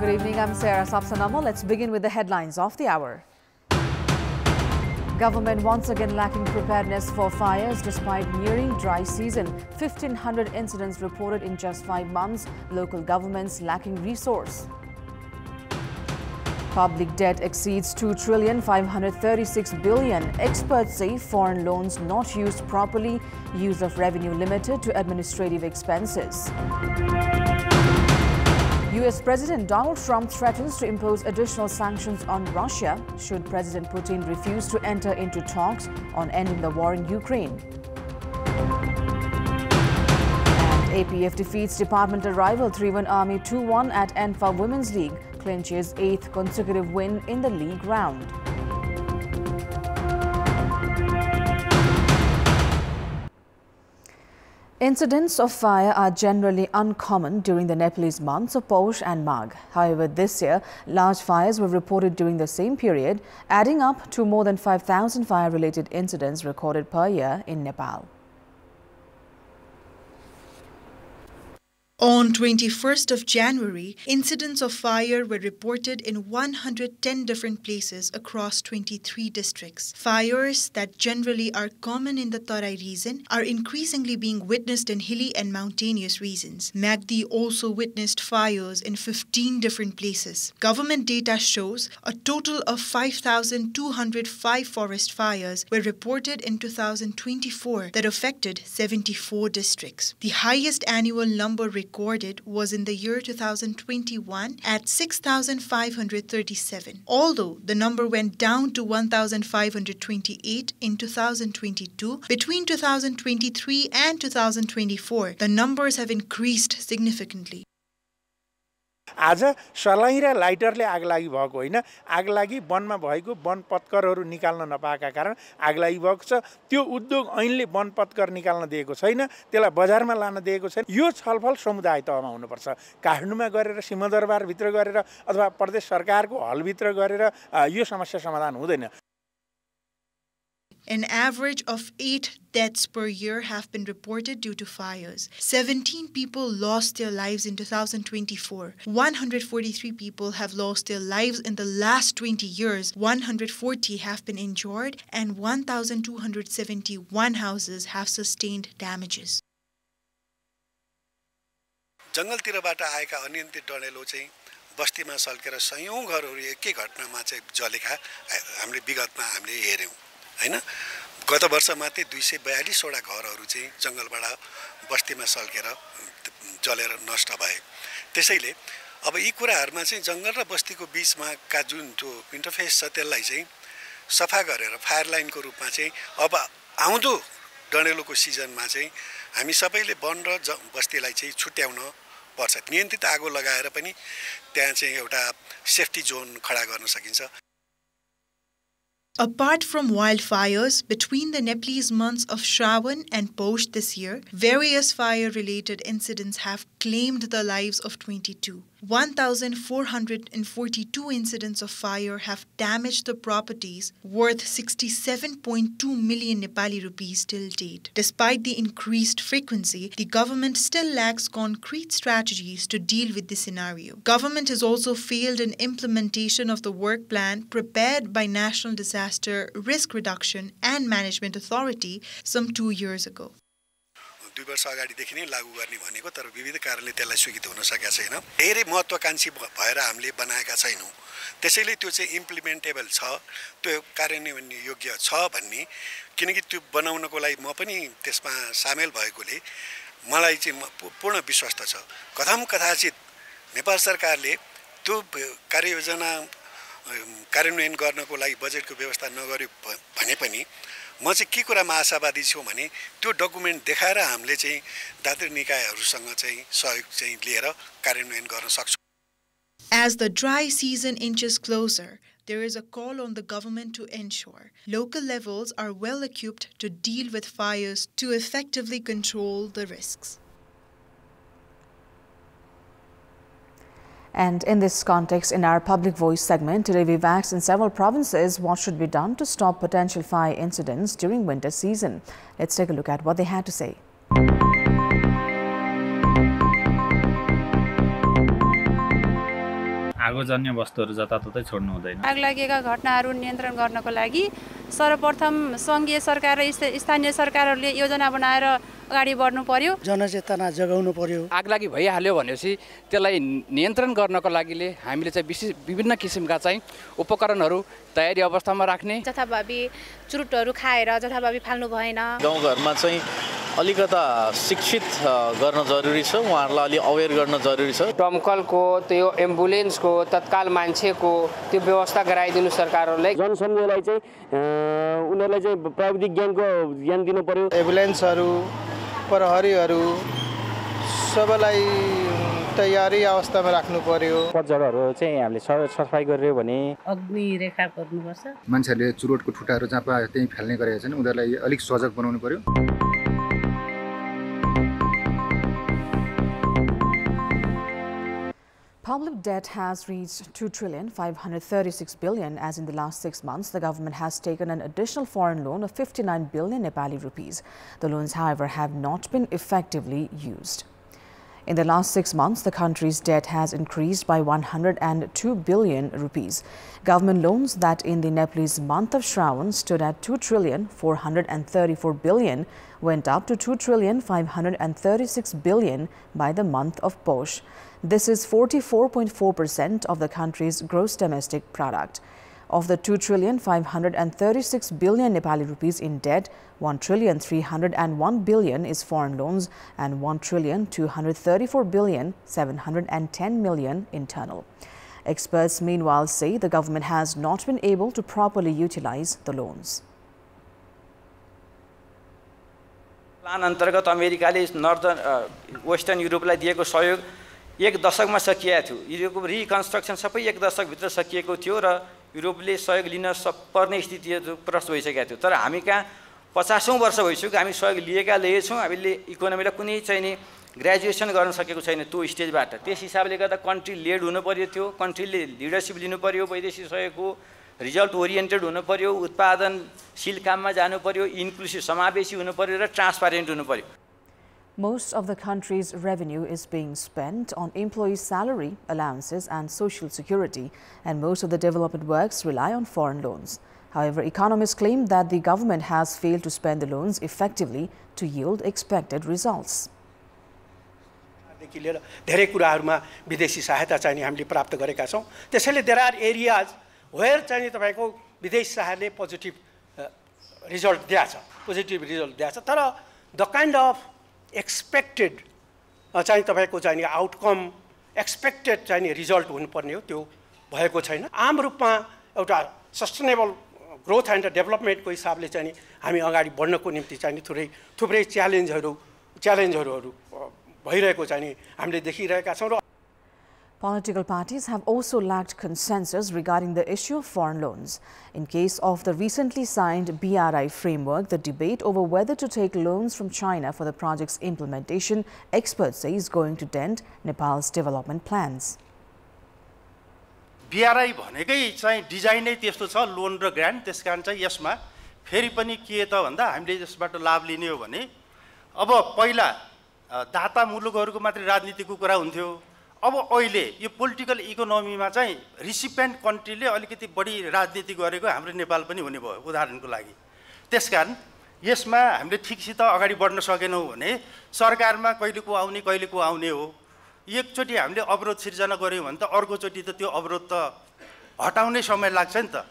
Good evening, I'm Sarah Sapsanama. Let's begin with the headlines of the hour. Government once again lacking preparedness for fires despite nearing dry season. 1,500 incidents reported in just 5 months. Local governments lacking resource. Public debt exceeds 2,536 billion. Experts say foreign loans not used properly. Use of revenue limited to administrative expenses. US President Donald Trump threatens to impose additional sanctions on Russia should President Putin refuse to enter into talks on ending the war in Ukraine. And APF defeats departmental rival 3-1 Army 2-1 at ENFA Women's League, clinches 8th consecutive win in the league round. Incidents of fire are generally uncommon during the Nepalese months of Poush and Magh. However, this year, large fires were reported during the same period, adding up to more than 5,000 fire-related incidents recorded per year in Nepal. On 21st of January, incidents of fire were reported in 110 different places across 23 districts. Fires that generally are common in the Tarai region are increasingly being witnessed in hilly and mountainous regions. Magdi also witnessed fires in 15 different places. Government data shows a total of 5,205 forest fires were reported in 2024 that affected 74 districts. The highest annual number recorded was in the year 2021 at 6,537, although the number went down to 1,528 in 2022. Between 2023 and 2024, the numbers have increased significantly. आज सलाई र लाइटरले आगलागी भएको होइन, आगलागी वनमा भएको one पत्करहरू निकाल्न नपाएका कारण आगलागी भएको छ। त्यो उद्योग ऐनले वन पत्कर निकाल्न दिएको छैन, त्यसलाई बजारमा लान दिएको छैन। यो छलफल समुदाय तहमा हुनुपर्छ। काठमाडौँमा गरेर सिंहदरबार भित्र गरेर अथवा प्रदेश सरकारको हल भित्र गरेर यो समस्या समाधान हुँदैन। An average of 8 deaths per year have been reported due to fires. 17 people lost their lives in 2024. 143 people have lost their lives in the last 20 years. 140 have been injured and 1,271 houses have sustained damages. जंगलतिरबाट आएका अनियन्त्रित डढेलो चाहिँ बस्तीमा सल्केर सयौं घरहरू एकै घटनामा चाहिँ जलेका हामीले विगतमा हामीले हेर्यौं हैन। गत वर्ष मात्रै 242 वटा घरहरू चाहिँ जंगलबाट बस्तीमा सल्केर जलेर नष्ट भए। त्यसैले अब यी कुराहरुमा चाहिँ जंगल र बस्तीको बीचमा का जुन त्यो इन्टरफेस छ त्यसलाई चाहिँ सफा गरेर फायर लाइनको रूपमा चाहिँ अब आउँदो डढेलोको सिजनमा चाहिँ हामी सबैले वन र बस्तीलाई चाहिँ छुट्याउन पर्छ। नियन्त्रित आगो लगाएर पनि त्यहाँ चाहिँ एउटा सेफ्टी जोन खडा गर्न सकिन्छ। Apart from wildfires, between the Nepalese months of Shravan and Poush this year, various fire-related incidents have claimed the lives of 22. 1,442 incidents of fire have damaged the properties worth 67.2 million Nepali rupees till date. Despite the increased frequency, the government still lacks concrete strategies to deal with the scenario. Government has also failed in implementation of the work plan prepared by National Disaster Risk Reduction and Management Authority some 2 years ago. 2 वर्ष अगाडिदेखि नै लागू गर्ने भनेको तर विविध कारणले त्यसलाई स्वीकृत हुन सकेका छैन। धेरै महत्त्वाकांक्षी भएर हामीले बनाएका छैनौं। त्यसैले त्यो चाहिँ इम्प्लिमेन्टेबल छ, त्यो कार्यान्वयन योग्य छ भन्ने, किनकि त्यो बनाउनको लागि म पनि त्यसमा सामेल भएकोले मलाई चाहिँ पूर्ण विश्वास छ। कथाचित नेपाल सरकारले त्यो कार्ययोजना कार्यान्वयन गर्नको लागि बजेटको व्यवस्था नगर्यो भने पनि म चाहिँ के कुरामा आशावादी छु भने त्यो डकुमेन्ट देखाएर हामीले चाहिँ दात्री निकायहरुसँग चाहिँ सहयोग चाहिँ लिएर कार्यान्वयन गर्न सक्छौं। As the dry season inches closer, there is a call on the government to ensure local levels are well equipped to deal with fires to effectively control the risks. And in this context, in our Public Voice segment, today we've asked in several provinces what should be done to stop potential fire incidents during winter season. Let's take a look at what they had to say. आगोजन्य वस्तुहरू जताततै छोड्नु हुँदैन। आग लागेका घटनाहरू नियन्त्रण गर्नको लागि सर्वप्रथम सङ्घीय सरकार र स्थानीय सरकारहरूले योजना बनाएर अगाडि बढ्नु पर्यो, जनचेतना जगाउनु पर्यो। आगलागी भइहाल्यो भनेपछि त्यसलाई नियन्त्रण गर्नको लागि हामीले चाहिँ विभिन्न किसिमका चाहिँ उपकरणहरू तयारी अवस्थामा राख्ने। जथाभावी चुरुटहरू खाएर जथाभावी फाल्नु भएन। गाउँघरमा चाहिँ अलिकता शिक्षित गर्न जरुरी छ, उहाँहरूलाई अलि अवेर गर्न जरुरी छ। दमकलको त्यो एम्बुलेन्सको तत्काल मान्छेको त्यो व्यवस्था गराइदिनु सरकारहरूले। जनसमूहलाई चाहिँ उनीहरूलाई चाहिँ प्राविधिक ज्ञान दिनु पर्यो। एम्बुलेन्सहरू प्रहरीहरू सबैलाई तयारी अवस्थामा राख्नु पर्यो। पतझडहरू चाहिँ हामीले सफाई गरियो भने अग्नि रेखा गर्नुपर्छ। मान्छेहरूले चुरोटको ठुटाहरू जहाँ पायो त्यहीँ फाल्ने गरेका छन्, उनीहरूलाई अलिक सजग बनाउनु पर्यो। Public debt has reached 2,536 billion as in the last 6 months. The government has taken an additional foreign loan of 59 billion Nepali rupees. The loans, however, have not been effectively used. In the last 6 months, the country's debt has increased by 102 billion rupees. Government loans that in the Nepalese month of Shravan stood at 2,434 billion went up to 2,536 billion by the month of Posh. This is 44.4% of the country's gross domestic product. Of the 2,536 billion Nepali rupees in debt, 1,301 billion is foreign loans and 1,234 billion 710 million internal. Experts meanwhile say the government has not been able to properly utilize the loans. Plan अन्तर्गत अमेरिकाले northern western युरोपलाई दिएको सहयोग 1 दशकमा सकिएको थियो। युरोपको reconstruction सबै 1 दशकभित्र सकिएको थियो र युरोपले सहयोग लिन पर्ने स्थिति प्रस्त भइसकेको थियो। तर हामी कहाँ 50औं वर्ष भइसक्यो हामी सहयोग लिएछौँ। हामीले इकोनोमीलाई कुनै चाहिँ नि ग्रेजुएसन गर्न सकेको छैन त्यो स्टेजबाट। त्यस हिसाबले गर्दा कन्ट्री लेड हुनु पर्यो, थियो कन्ट्रीले लिडरसिप लिनु पर्यो, वैदेशिक सहयोगको रिजल्ट ओरिएन्टेड हुनु पर्यो, उत्पादनशील काममा जानु पर्यो, इन्क्लुसिभ समावेशी हुनु पर्यो र ट्रान्सपारेन्ट हुनु पर्यो। Most of the country's revenue is being spent on employees' salary, allowances and social security, and most of the development works rely on foreign loans. However, economists claim that the government has failed to spend the loans effectively to yield expected results. धेरै कुराहरुमा विदेशी सहायता चाहिँ हामीले प्राप्त गरेका छौं। त्यसैले there are areas where चाहिँ तपाईको विदेशी सहायताले पोजिटिभ रिजल्ट दिएछ, तर द काइन्ड अफ एक्सपेक्टेड चाहिँ तपाईको चाहिँ आउटकम एक्सपेक्टेड चाहिँ रिजल्ट हुनुपर्ने हो त्यो भएको छैन। आम रूपमा एउटा सस्टेनेबल ग्रोथ एन्ड डेभलपमेन्टको हिसाबले चाहिँ हामी अगाडि बढ्नको निम्ति चाहिँ थुप्रै च्यालेन्जहरू भइरहेको चाहिँ हामीले देखिरहेका छौं। Political parties have also lacked consensus regarding the issue of foreign loans. In case of the recently signed BRI framework, the debate over whether to take loans from China for the project's implementation, experts say, is going to dent Nepal's development plans. BRI भनेकै चाहिँ डिजाइनै त्यस्तो छ, loan र grant. त्यसकारण चाहिँ यसमा फेरि पनि के त भन्दा हामीले यसबाट लाभ लिने हो भने अब पहिला दाता मुलुकहरूको मात्रै राजनीतिको कुरा हुन्थ्यो, अब अहिले यो पोलिटिकल इकोनोमीमा चाहिँ रिसिपिएन्ट कन्ट्रीले अलिकति बढी राजनीति गरेको हाम्रो नेपाल पनि हुने भयो उदाहरणको लागि। त्यसकारण यसमा हामीले ठिकसित अगाडि बढ्न सकेनौँ भने सरकारमा कहिलेको आउने हो। एकचोटि हामीले अवरोध सिर्जना गर्यौँ भने त अर्कोचोटि त त्यो अवरोध त हटाउने समय लाग्छ नि त।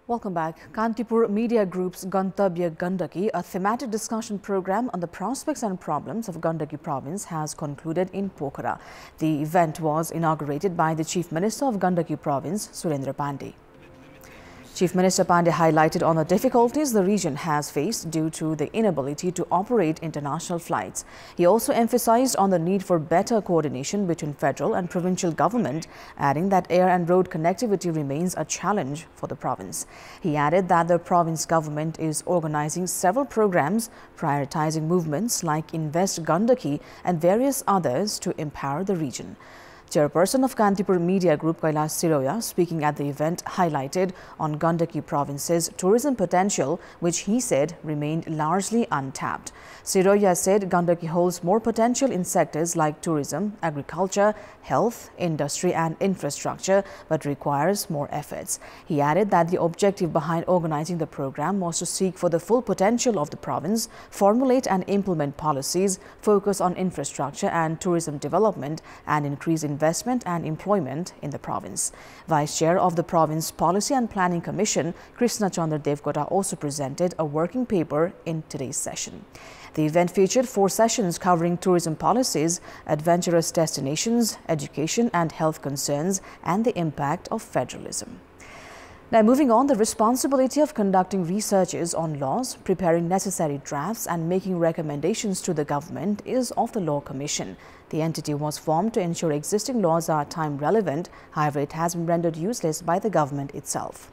Welcome back. Kantipur Media Group's Gathagandaki, a thematic discussion program on the prospects and problems of Gandaki province, has concluded in Pokhara. The event was inaugurated by the Chief Minister of Gandaki province, Surendra Pandey. Chief Minister Pandey highlighted on the difficulties the region has faced due to the inability to operate international flights. He also emphasized on the need for better coordination between federal and provincial government, adding that air and road connectivity remains a challenge for the province. He added that the province government is organizing several programs, prioritizing movements like Invest Gandaki and various others to empower the region. Chairperson of Kantipur Media Group Kailash Siroya, speaking at the event, highlighted on Gandaki province's tourism potential, which he said remained largely untapped. Siroya said Gandaki holds more potential in sectors like tourism, agriculture, health, industry and infrastructure, but requires more efforts. He added that the objective behind organizing the program was to seek for the full potential of the province, formulate and implement policies, focus on infrastructure and tourism development, and increase investment and employment in the province. Vice Chair of the Province Policy and Planning Commission, Krishna Chandra Devkota, also presented a working paper in today's session. The event featured 4 sessions covering tourism policies, adventurous destinations, education and health concerns, and the impact of federalism. Now, moving on, the responsibility of conducting researches on laws, preparing necessary drafts and making recommendations to the government is of the Law Commission. The entity was formed to ensure existing laws are time relevant. However, it has been rendered useless by the government itself.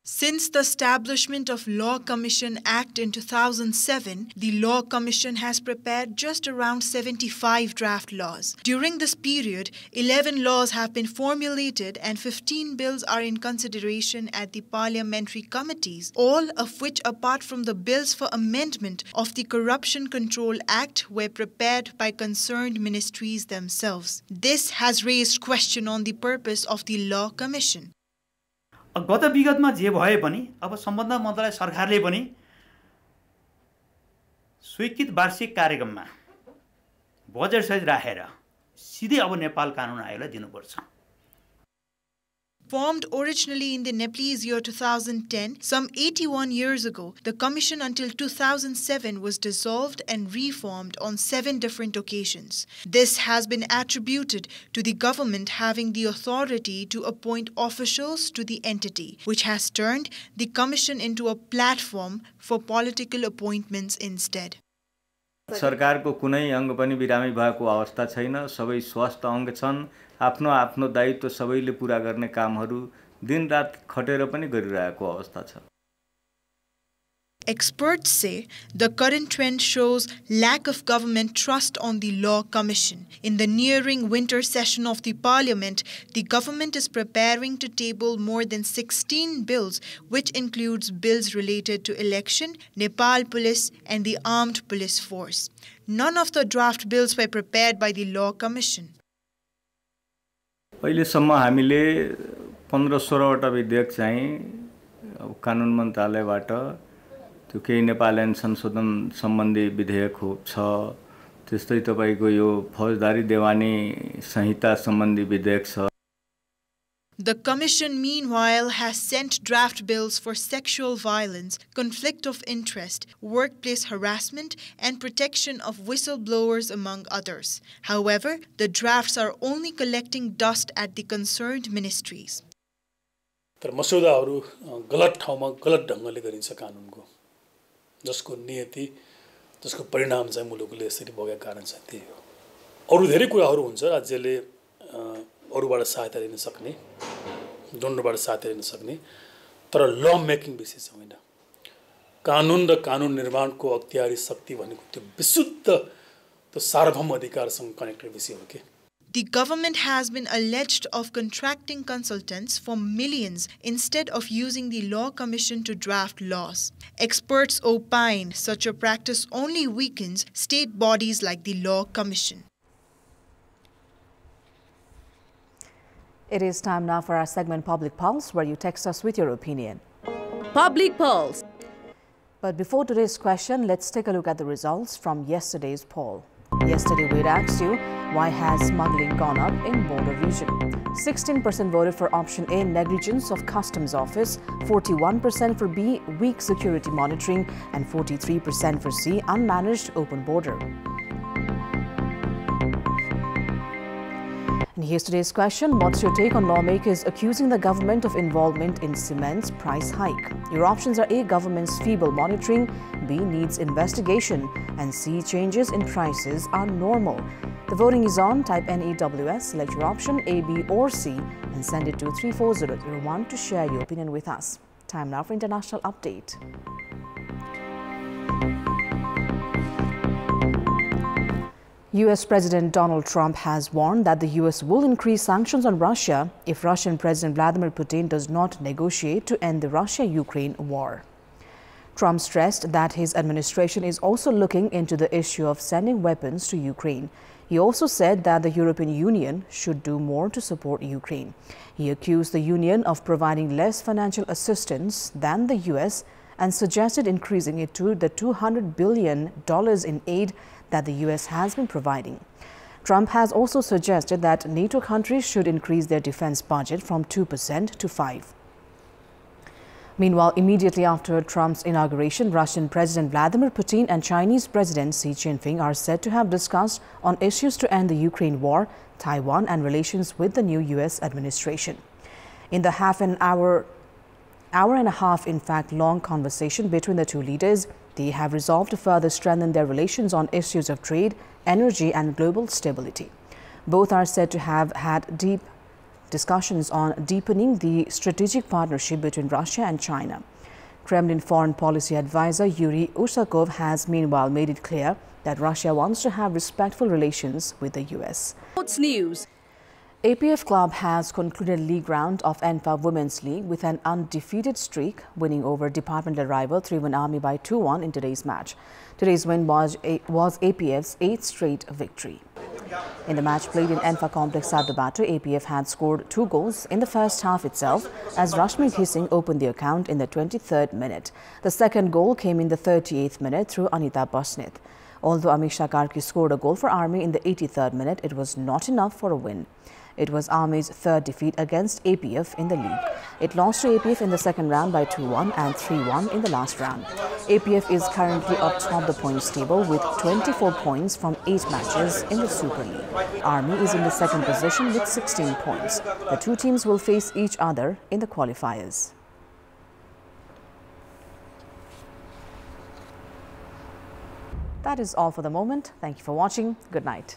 Since the establishment of Law Commission Act in 2007, the Law Commission has prepared just around 75 draft laws. During this period, 11 laws have been formulated and 15 bills are in consideration at the parliamentary committees, all of which, apart from the bills for amendment of the Corruption Control Act, were prepared by concerned ministries themselves. This has raised question on the purpose of the Law Commission. गत विगतमा जे भए पनि अब सम्बन्धित मन्त्रालय सरकारले पनि स्वीकृत वार्षिक कार्यक्रममा बजेट सहित राखेर सिधै अब नेपाल कानुन आयोगलाई दिनुपर्छ. Formed originally in the Nepalese year 2010, some 81 years ago, the Commission until 2007 was dissolved and reformed on 7 different occasions. This has been attributed to the government having the authority to appoint officials to the entity, which has turned the Commission into a platform for political appointments instead. सरकारको कुनै अंग पनि बिरामी भएको अवस्था छैन. सबै स्वस्थ अंग छन्. आफ्नो आफ्नो दायित्व सबैले पूरा गर्ने कामहरू दिनरात खटेर पनि गरिरहेको अवस्था छ. Experts say the current trend shows lack of government trust on the Law Commission. In the nearing winter session of the Parliament, the government is preparing to table more than 16 bills, which includes bills related to election, Nepal police and the armed police force. None of the draft bills were prepared by the Law Commission. अहिलेसम्म हामीले 15-16 वटा विधेयक चाहिँ कानुन मन्त्रालयबाट त्यो केही नेपाल ऐन संशोधन सम्बन्धी विधेयक छ. त्यस्तै तपाईको यो फौजदारी देवानी संहिता सम्बन्धी विधेयक छ. The Commission, meanwhile, has sent draft bills for sexual violence, conflict of interest, workplace harassment, and protection of whistleblowers, among others. However, the drafts are only collecting dust at the concerned ministries. तर मसौदाहरू गलत ठाउँमा गलत ढंगले गरिन्छ कानुनको, जसको नियति, जसको परिणाम चाहिँ मुलुकले यसरी भोगेको कारण चाहिँ त्यही हो. अरु धेरै कुराहरू हुन्छ राज्यले अरूबाट सहायता लिन सक्ने, डोनरबाट सहायता लिन सक्ने, तर ल मेकिङ विषय चाहिँ होइन. कानुन र कानुन निर्माणको अख्तियारी शक्ति भनेको त्यो विशुद्ध त्यो सार्वभौम अधिकारसँग कनेक्टेड विषय हो के. The government has been alleged of contracting consultants for millions instead of using the Law Commission to draft laws. Experts opine such a practice only weakens state bodies like the Law Commission. It is time now for our segment Public Pulse, where you text us with your opinion. Public Pulse. But before today's question, let's take a look at the results from yesterday's poll. Yesterday, we'd asked you, why has smuggling gone up in border region? 16% voted for option A, negligence of customs office, 41% for B, weak security monitoring, and 43% for C, unmanaged open border. And here's today's question. What's your take on lawmakers accusing the government of involvement in cement's price hike? Your options are A, government's feeble monitoring, B, needs investigation, and C, changes in prices are normal. The voting is on. Type NEWS, select your option A, B or C and send it to 34001 to share your opinion with us. Time now for international update. U.S. President Donald Trump has warned that the U.S. will increase sanctions on Russia if Russian President Vladimir Putin does not negotiate to end the Russia-Ukraine war. Trump stressed that his administration is also looking into the issue of sending weapons to Ukraine. He also said that the European Union should do more to support Ukraine. He accused the Union of providing less financial assistance than the U.S. and suggested increasing it to the $200 billion in aid that the U.S. has been providing. Trump has also suggested that NATO countries should increase their defense budget from 2% to 5%. Meanwhile, immediately after Trump's inauguration, Russian President Vladimir Putin and Chinese President Xi Jinping are said to have discussed on issues to end the Ukraine war, Taiwan, and relations with the new U.S. administration. In the hour and a half, in fact, long conversation between the two leaders, they have resolved to further strengthen their relations on issues of trade, energy, and global stability. Both are said to have had deep discussions on deepening the strategic partnership between Russia and China. Kremlin foreign policy advisor Yuri Ushakov has meanwhile made it clear that Russia wants to have respectful relations with the U.S. Sports news. APF club has concluded league round of ENFA Women's League with an undefeated streak, winning over departmental rival 3-1 Army by 2-1 in today's match. Today's win was APF's 8th straight victory. In the match played in ENFA Complex Sadabatu, APF had scored 2 goals in the first half itself as Rashmi Ghising opened the account in the 23rd minute. The second goal came in the 38th minute through Anita Basnith. Although Amisha Karki scored a goal for Army in the 83rd minute, it was not enough for a win. It was Army's 3rd defeat against APF in the league. It lost to APF in the second round by 2-1 and 3-1 in the last round. APF is currently atop the points table with 24 points from 8 matches in the Super League. Army is in the second position with 16 points. The two teams will face each other in the qualifiers. That is all for the moment. Thank you for watching. Good night.